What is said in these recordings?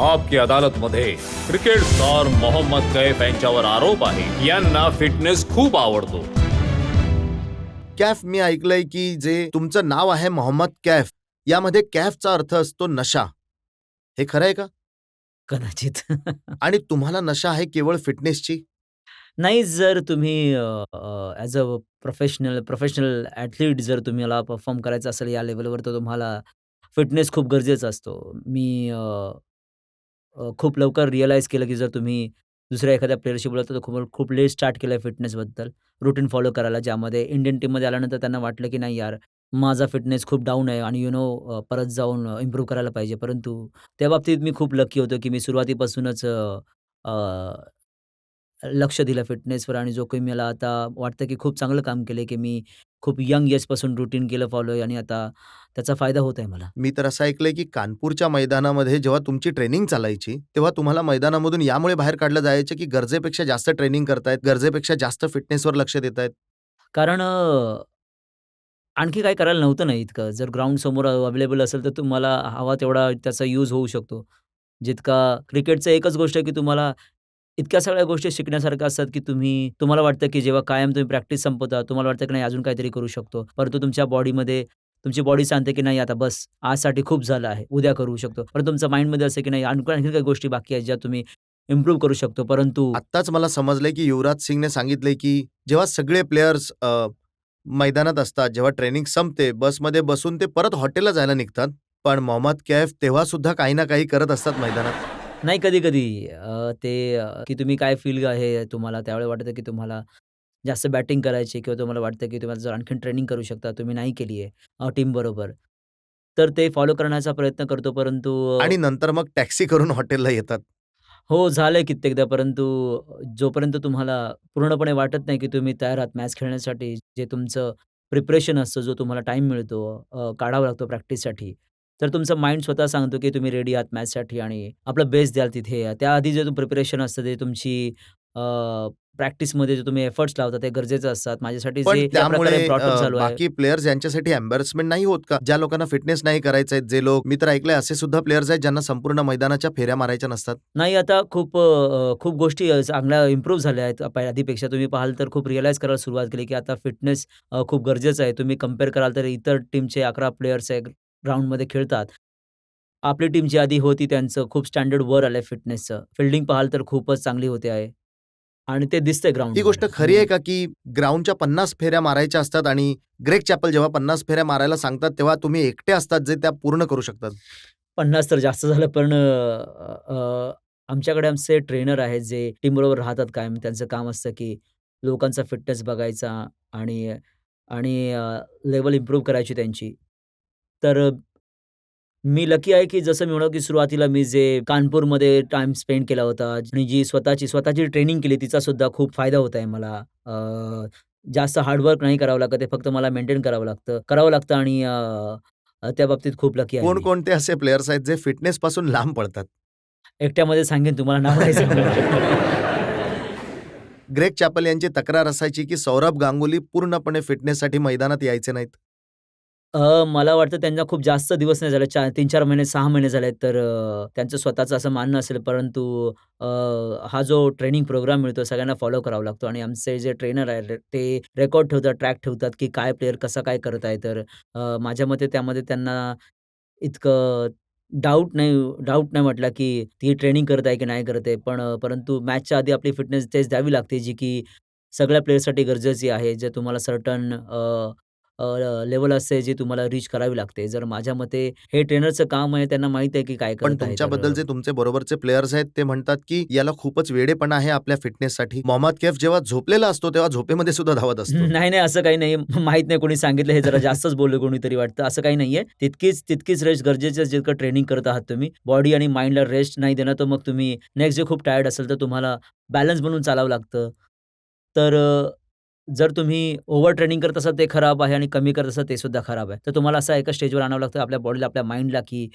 आपकी अदालतमध्ये cricket star Mohammad Kaif यांच्यावर आरोप आहे. यांना फिटनेस खूप आवडतो. कॅफ मी ऐकलंय की जे तुमचं नाव आहे मोहम्मद कैफ, यामध्ये कॅफचा अर्थ असतो नशा. हे खरं आहे का? कदाचित. आणि तुम्हाला नशा आहे केवळ फिटनेसची? नाही, जर तुम्ही ॲज अ प्रोफेशनल ॲथलीट जर तुम्हाला परफॉर्म करायचं असेल या लेव्हलवर, तर तुम्हाला फिटनेस खूप गरजेचा असतो. मी खूप लवकर रिअलाईज केलं, की जर तुम्ही दुसऱ्या एखाद्या प्लेयरशी बोलत तर खूप खूप लेट स्टार्ट केलं फिटनेसबद्दल, रूटीन फॉलो करायला. ज्यामध्ये इंडियन टीममध्ये आल्यानंतर त्यांना वाटलं, की नाही यार, माझा फिटनेस खूप डाऊन आहे आणि परत जाऊन इम्प्रूव्ह करायला पाहिजे. परंतु त्या बाबतीत मी खूप लकी होतो, की मी सुरुवातीपासूनच लक्ष दिलं फिटनेसवर आणि जो काही मला आता वाटतं, की खूप चांगलं काम केलंय, की मी खूप यंग एजपासून रूटीन केलं फॉलो आणि आता त्याचा फायदा होत आहे मला. मी तर असं ऐकलंय की कानपूरच्या मैदानामध्ये जेव्हा तुमची ट्रेनिंग चालायची, तेव्हा तुम्हाला मैदानामधून यामुळे बाहेर काढलं जायचं की गरजेपेक्षा जास्त ट्रेनिंग करतायत, गरजेपेक्षा जास्त फिटनेसवर लक्ष देतायत. कारण आणखी काही करायला नव्हतं ना इतकं. जर ग्राउंड समोर अवेलेबल असेल, तर तुम्हाला हवा तेवढा त्याचा यूज होऊ शकतो. जितका क्रिकेटचं एकच गोष्ट आहे, की तुम्हाला इतक्या सगळ्या गोष्टी शिकण्यासारख्या असतात, की तुम्हाला वाटतं, की जेव्हा कायम तुम्ही प्रॅक्टिस संपवता, तुम्हाला वाटतं, की नाही अजून काहीतरी करू शकतो. परंतु तुमच्या बॉडीमध्ये तुमची बॉडी सांगते, की नाही आता बस, आजसाठी खूप झालं आहे, उद्या करू शकतो. परंतु तुमच्या माइंडमध्ये असं, की नाही आणखी काही गोष्टी बाकी आहेत, ज्या तुम्ही इम्प्रूव्ह करू शकतो. परंतु आत्ताच मला समजलंय की युवराज सिंगने सांगितलंय की जेव्हा सगळे प्लेयर्स मैदानात असतात, जेव्हा ट्रेनिंग संपते, बसमध्ये बसून ते परत हॉटेलला जायला निघतात. पण मोहम्मद कैफ तेव्हा सुद्धा काही ना काही करत असतात मैदानात. नाही, कधी-कधी की तुम्ही काय फील आहे तुम्हाला त्यावेळेला वाटतं, की तुम्हाला जास्त बॅटिंग करायची किंवा तुम्हाला वाटतं, की तुम्हाला जर आणखीन ट्रेनिंग करू शकता, तुम्ही नाही केली आहे टीमबरोबर. तर ते फॉलो करण्याचा प्रयत्न करतो. परंतु आणि नंतर मग टॅक्सी करून हॉटेलला येतात. हो, झालंय कित्येकदा. परंतु जोपर्यंत तुम्हाला पूर्णपणे वाटत नाही, की तुम्ही तयार आहात मॅच खेळण्यासाठी, जे तुमचं प्रिपरेशन असतं, जो तुम्हाला टाईम मिळतो, काढावा लागतो प्रॅक्टिससाठी. तर तुमचं माइंड स्वतः सांगतो, की तुम्ही रेडी आहात मॅचसाठी आणि आपला बेस्ट द्याल तिथे. त्याआधी जे प्रिपरेशन असतं, ते तुमची प्रॅक्टिसमध्ये जे तुम्ही एफर्ट्स लावता, ते गरजेचं असतात. माझ्यासाठी पण जे ज्या त्यामुळे प्रकारे ब्रॉटअप झालो आहे. बाकी प्लेयर्स यांच्यासाठी एम्बॅरसमेंट नाही होत का? ज्या लोकांना फिटनेस नाही करायचं आहे, जे लोक मी तर ऐकलंय असे सुद्धा प्लेयर्स आहेत ज्यांना संपूर्ण मैदानाच्या फेऱ्या मारायच्या नसतात. नाही, आता खूप गोष्टी चांगल्या इम्प्रूव्ह झाल्या आहेत. आधीपेक्षा तुम्ही पाहाल तर खूप रिअलाईज करायला सुरुवात केली, की आता फिटनेस खूप गरजेचं आहे. तुम्ही कंपेअर कराल तर इतर टीमचे 11 प्लेयर्स ग्राउंडमध्ये खेळतात. आपली टीम जी आधी होती त्यांचं खूप स्टँडर्ड वर आलंय फिटनेसचं. फील्डिंग पाहाल तर खूपच चांगली होते आहे आणि ते दिसतंय ही ग्राउंडवर गोष्ट खरी आहे आणि का, की ग्राउंडच्या 50 फेऱ्या मारायच्या असतात आणि ग्रेग चॅपल जेव्हा 50 फेऱ्या मारायला सांगतात, तेव्हा तुम्ही एकटे असतात जे त्या पूर्ण करू शकतात? 50 तर जास्त झालं पण आमच्याकडे आमचे ट्रेनर आहेत जे टीमबरोबर राहतात कायम. त्यांचं काम असतं, की लोकांचा फिटनेस बघायचा आणि आणि लेव्हल इम्प्रूव्ह करायची त्यांची. तर मी लकी आहे, की जसं मी म्हणालो, की सुरुवातीला मी जे कानपूरमध्ये टाईम स्पेंड केला होता आणि जी स्वतःची ट्रेनिंग केली तिचा सुद्धा खूप फायदा होत आहे मला. जास्त हार्ड नाही करावं लागत आहे. फक्त मला मेंटेन करावं लागतं आणि त्या बाबतीत खूप लकी आहे मी. कोणकोणते असे प्लेयर्स आहेत जे फिटनेसपासून लांब पळतात? एकट्यामध्ये सांगेन तुम्हाला नाव नाही सांगणार. ग्रेग चॅपल यांची तक्रार असायची, की सौरभ गांगुली पूर्णपणे फिटनेससाठी मैदानात यायचे नाहीत. मला वाटतं त्यांना खूप जास्त दिवस नाही झाले. 3-4 महिने, 6 महिने झालेत. तर त्यांचं स्वतःचं असं मानणं असेल. परंतु अ, हा जो ट्रेनिंग प्रोग्राम मिळतो सगळ्यांना फॉलो करावा लागतो आणि आमचे जे ट्रेनर आहेत ते रेकॉर्ड ठेवतात, ट्रॅक ठेवतात, की काय प्लेयर कसा काय करत आहे. तर माझ्या मते त्यामध्ये त्यांना इतकं डाऊट नाही म्हटला, की ती ट्रेनिंग करत आहे की नाही करत आहे. पण परंतु मॅचच्या आधी आपली फिटनेस टेस्ट द्यावी लागते, जी की सगळ्या प्लेयर्ससाठी गरजेची आहे. जे तुम्हाला सर्टन लेव्हल असते जी तुम्हाला रीच करावी लागते. जर माझ्या मते हे ट्रेनरचं काम आहे, त्यांना माहीत आहे की काय पण करत आहे. तर तुमच्याबद्दल जे तुमचे बरोबरचे प्लेयर्स आहेत, ते म्हणतात, की याला खूपच वेडेपणा आहे आपल्या फिटनेससाठी. मोहम्मद कैफ जेव्हा झोपलेला असतो, तेव्हा झोपेमध्ये सुद्धा धावत असतो. नाही, नाही असं काही नाही. माहीत नाही कोणी सांगितलं हे जरा जास्तच बोललं कोणीतरी वाटतं. असं काही नाहीये. तितकीच रेस्ट गरजेची आहे जितकं ट्रेनिंग करत आहात तुम्ही. बॉडी आणि माइंडला रेस्ट नाही देणार, तर मग तुम्ही नेक्स्ट डे खूप टायर्ड असाल, तर तुम्हाला बॅलन्स बनवून चालावं लागतं. तर जर तुम्ही ओव्हर ट्रेनिंग करत असाल ते खराब आहे आणि कमी करत असाल ते सुद्धा खराब आहे. तर तुम्हाला असं एका स्टेजवर आणावं लागतं आपल्या बॉडीला, आपल्या माइंडला, की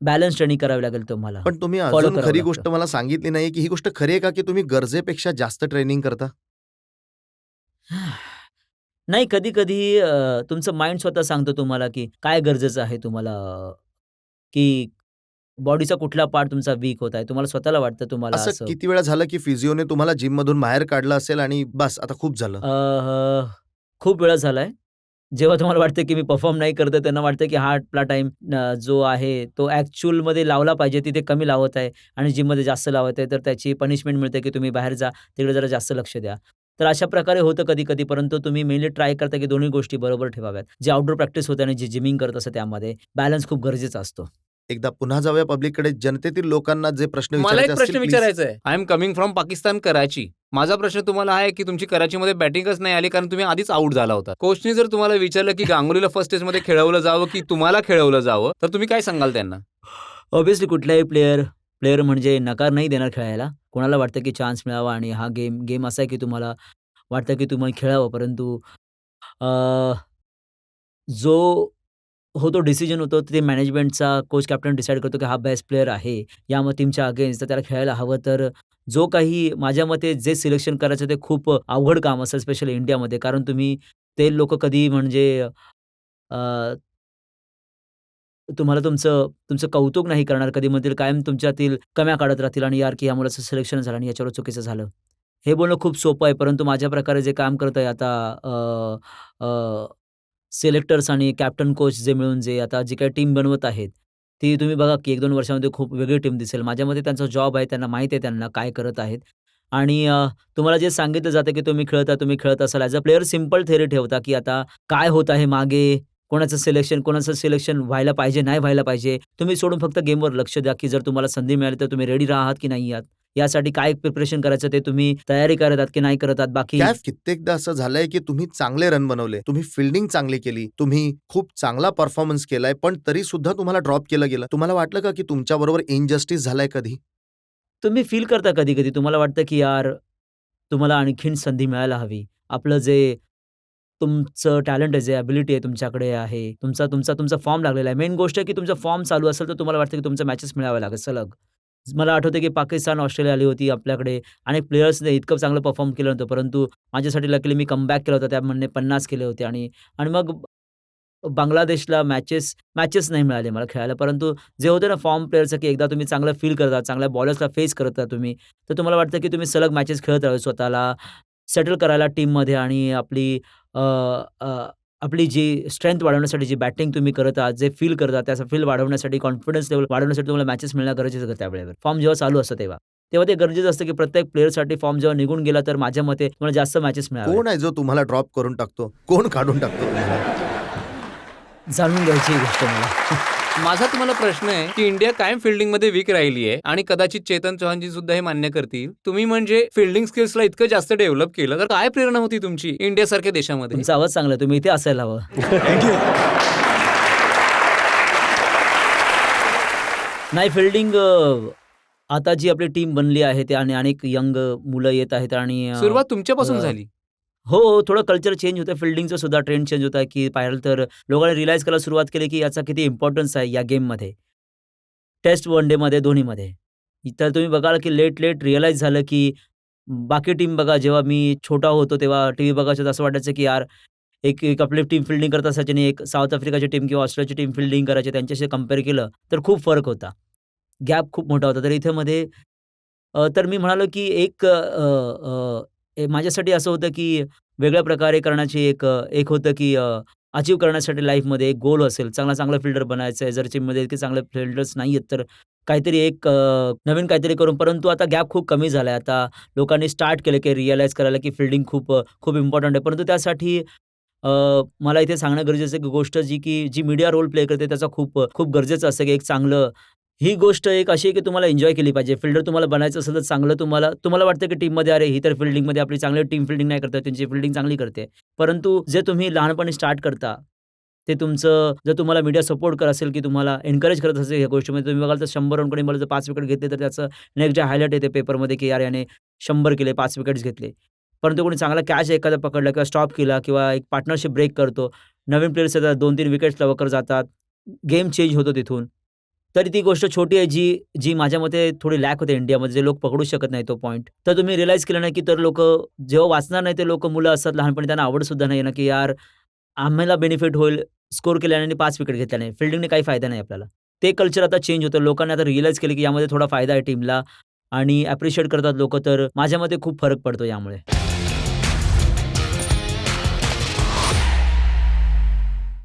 बॅलन्स ट्रेनिंग करावी लागेल तुम्हाला. पण तुम्ही फॉलो अजून करावं खरी लागतं. गोष्ट मला सांगितली नाही, की ही गोष्ट खरी आहे का, की तुम्ही गरजेपेक्षा जास्त ट्रेनिंग करता? नाही, कधी-कधी तुमचं माइंड स्वतः सांगतो तुम्हाला, की काय गरजेचं आहे तुम्हाला, की बॉडीचा कुठला पार्ट तुमचा वीक होत आहे. तुम्हाला स्वतःला वाटतं तुम्हाला असं असं. किती वेळा झालं की फिजिओने तुम्हाला जिममधून बाहेर काढलं असेल आणि बस आता खूप झालं? खूप वेळा झालाय. जेव्हा तुम्हाला वाटतं की मी परफॉर्म नाही करत आहे, त्यांना वाटतं की हा आपला टाईम जो आहे तो ॲक्चुअलमध्ये लावला पाहिजे, तिथे कमी लावत आहे आणि जिममध्ये जास्त लावत आहे. तर त्याची पनिशमेंट मिळते की तुम्ही बाहेर जा, तिकडे जरा जास्त लक्ष द्या. तर अशा प्रकारे होतं कधी-कधी, परंतु तुम्ही मेनली ट्राय करता की दोन्ही गोष्टी बरोबर ठेवाव्यात. जे आउटडोर प्रॅक्टिस होते आणि जे जिमिंग करत असतं त्यामध्ये बॅलन्स खूप गरजेचा असतो. एकदा पुन्हा जाऊया पब्लिककडे. जनतेतील लोकांना जे प्रश्न मला विचारायचे एक असतील प्रश्न प्लीज. विचारायचा आहे. I am coming from Pakistan, Karachi. माझा प्रश्न तुम्हाला आहे की तुमची कराचीमध्ये बॅटिंगच नाही आली कारण तुम्ही आधीच आउट झाला होता. कोचनी जर तुम्हाला विचारलं की गांगुलीला फर्स्ट टेस्टमध्ये खेळवलं जावं की तुम्हाला खेळवलं जावं, तर तुम्ही काय सांगाल त्यांना? ऑब्व्हियसली कुठलाही प्लेयर प्लेयर म्हणजे नकार नाही देणार खेळायला. कोणाला वाटतं की चान्स मिळावा आणि हा गेम गेम असा आहे की तुम्हाला वाटतं की तुम्ही खेळावं, परंतु अ, जो तो डिसिजन होतो ते मॅनेजमेंटचा कोच कॅप्टन डिसाईड करतो की हा बेस्ट प्लेयर आहे. या टीमच्या अगेन्स्ट तर त्याला खेळायला हवं. तर जो काही माझ्या मते जे सिलेक्शन करायचं ते खूप अवघड काम असेल स्पेशली इंडियामध्ये. कारण तुम्ही ते लोकं कधी म्हणजे अ, तुम्हाला तुमचं तुमचं कौतुक नाही करणार. कधी म्हणतील कायम तुमच्यातील कम्या काढत राहतील आणि यार की ह्या मुलाचं सिलेक्शन झालं आणि याच्यावर चुकीचं झालं. हे बोलणं खूप सोपं आहे. परंतु माझ्या प्रकारे जे काम करत आहे आता सिलेक्टर्स आणि कॅप्टन कोच जे मिळून जे आता जी काही टीम बनवत आहेत, ती तुम्ही बघा की 1-2 वर्षामध्ये खूप वेगळी टीम दिसेल. माझ्या मते त्यांचा जॉब आहे. त्यांना माहीत आहे त्यांना काय करत आहेत आणि तुम्हाला जे सांगितलं जातं की तुम्ही खेळत असाल as a player simple theory ठेवता की आता काय होत आहे मागे, कोणाचं सिलेक्शन व्हायला पाहिजे, नाही व्हायला पाहिजे. तुम्ही सोडून फक्त गेमवर लक्ष द्या की जर तुम्हाला संधी मिळाली तर तुम्ही रेडी आहात की नाही आहात. यासाठी काय प्रिपरेशन करायचं ते तुम्ही तयारी करत आहात की नाही करत आहात. बाकी कॅफ कित्येकदा असं झालंय की तुम्ही चांगले रन बनवले, तुम्ही फिल्डिंग चांगली केली, तुम्ही खूप चांगला परफॉर्मन्स केलाय, पण तरी सुद्धा तुम्हाला ड्रॉप केलं गेलं. तुम्हाला वाटलं का की तुमच्याबरोबर इनजस्टिस झालाय कधी? तुम्ही फील करता कधी-कधी तुम्हाला वाटतं, की यार तुम्हाला आणखीन संधी मिळायला हवी. आपलं जे तुमचं टॅलेंट आहे, जे एबिलिटी आहे तुमच्याकडे आहे, तुमचा फॉर्म लागलेला आहे. मेन गोष्ट आहे, की तुमचा फॉर्म चालू असेल, तर तुम्हाला वाटतं, की तुमच्या मॅचेस मिळाव्या लागेल सलग. मला आठवतंय, की पाकिस्तान, ऑस्ट्रेलिया आली होती आपल्याकडे. अनेक प्लेयर्सने इतकं चांगलं परफॉर्म केलं नव्हतं. परंतु माझ्यासाठी लकीली मी कमबॅक केला होता. त्यामधले 50 केले होते आणि मग बांगलादेशला मॅचेस नाही मिळाले मला खेळायला. परंतु जे होतं ना फॉर्म प्लेयरचं, की एकदा तुम्ही चांगलं फील करता, चांगल्या बॉलर्सला फेस करता तुम्ही, तर तुम्हाला वाटतं, की तुम्ही सलग मॅचेस खेळत राहावे स्वतःला सेटल करायला टीममध्ये आणि अ, अ, आपली जी स्ट्रेंथ वाढवण्यासाठी जी बॅटिंग तुम्ही करत आहात, जे फील करता त्याचा फील वाढवण्यासाठी, कॉन्फिडन्स लेव्हल वाढवण्यासाठी तुम्हाला मॅचेस मिळणं गरजेचं आहे त्यावेळेवर. फॉर्म जेव्हा चालू असतं तेव्हा. तेव्हा ते गरजेचं असतं, की प्रत्येक प्लेयरसाठी फॉर्म जेव्हा निघून गेला, तर माझ्या मते तुम्हाला जास्त मॅचेस मिळाव्यात. कोण आहे जो तुम्हाला ड्रॉप करून टाकतो? कोण काढून टाकतो तुम्हाला? जाणून घ्यायची ही गोष्ट मला. माझा तुम्हाला प्रश्न आहे की इंडिया कायम फिल्डिंगमध्ये वीक राहिली आहे आणि कदाचित चेतन चौहानजी सुद्धा हे मान्य करतील. तुम्ही म्हणजे फिल्डिंग स्किल्सला इतकं जास्त डेव्हलप केलं, तर काय प्रेरणा होती तुमची इंडियासारख्या देशामध्ये? तुमचा आवाज चांगला आहे. तुम्ही इथे असायला हवं. नाही फील्डिंग आता जी आपली टीम बनली आहे ते आणि अनेक यंग मुलं येत आहेत आणि सुरुवात तुमच्यापासून अ, झाली. हो, थोडं कल्चर चेंज होतं. फील्डिंगचं सुद्धा ट्रेंड चेंज होत आहे, की पाहिलं तर लोकांनी रिअलाईज करायला सुरुवात केली, की याचा किती इम्पोर्टन्स आहे या गेममध्ये. टेस्ट, वन डेमध्ये दोन्हीमध्ये. तर तुम्ही बघाल, की लेट रिअलाईज झालं, की बाकी टीम बघा जेव्हा मी छोटा होतो तेव्हा टीव्ही बघायचो तर असं वाटायचं, की यार एक एक आपली टीम फील्डिंग करत असायची आणि एक साऊथ आफ्रिकाची टीम किंवा ऑस्ट्रेलियाची टीम फील्डिंग करायची. त्यांच्याशी कंपेअर केलं तर खूप फरक होता. गॅप खूप मोठा होता. तर इथे मध्ये तर मी म्हणालो, की माझ्यासाठी असं होतं, की वेगळ्या प्रकारे करण्याची एक होतं, की अचीव्ह करण्यासाठी लाईफमध्ये एक गोल असेल, चांगला फिल्डर बनायचं आहे. जर टीममध्ये इतके चांगले फिल्डर्स नाही आहेत, तर काहीतरी नवीन काहीतरी करून परंतु आता गॅप खूप कमी झाला आहे. आता लोकांनी स्टार्ट केलं, की रिअलाईज करायला, की फील्डिंग खूप इम्पोर्टंट आहे. परंतु त्यासाठी अ, मला इथे सांगणं गरजेचं आहे, की गोष्ट जी मीडिया रोल प्ले करते त्याचा खूप गरजेचं असतं, की एक चांगलं ही गोष्ट एक अशी आहे, की तुम्हाला एन्जॉय केली पाहिजे. फिल्डर तुम्हाला बनायचं असेल तर चांगलं तुम्हाला वाटतं, की टीममध्ये अरे ही तर फील्डिंगमध्ये आपली चांगली टीम फील्डिंग नाही करत त्यांची फील्डिंग चांगली करते. परंतु जे तुम्ही लहानपणी स्टार्ट करता, ते तुमचं जर तुम्हाला मीडिया सपोर्ट करत असेल, की तुम्हाला एन्करेज करत असेल ह्या गोष्टीमध्ये तुम्ही बघाल तर 100 रन कोणी मला जर 5 विकेट घेतले, तर त्याचं नेक्स्ट डे हायलाइट येते पेपरमध्ये, की यार याने 100 केले, 5 विकेट्स घेतले. परंतु कोणी चांगला कॅच एखादा पकडला किंवा स्टॉप केला किंवा एक पार्टनरशिप ब्रेक करतो. नवीन प्लेयर्स येतात, 2-3 विकेट्स लवकर जातात. गेम चेंज होतो तिथून. तरी ती गोष्ट छोटी आहे जी माझ्या मते थोडी लॅक होते इंडियामध्ये. जे लोक पकडू शकत नाही तो पॉइंट. तर तुम्ही रिअलाईज केलं नाही, की तर लोकं जेव्हा वाचणार नाही ते लोकं मुलं असतात लहानपणी त्यांना आवड सुद्धा नाही ना, की यार आम्हाला बेनिफिट होईल स्कोर केल्याने आणि 5 विकेट घेतल्याने. फील्डिंगने काही फायदा नाही आपल्याला. ते कल्चर आता चेंज होतं. लोकांनी आता रिअलाईज केलं, की यामध्ये थोडा फायदा आहे टीमला आणि ॲप्रिशिएट करतात लोकं. तर माझ्या मते खूप फरक पडतो यामुळे.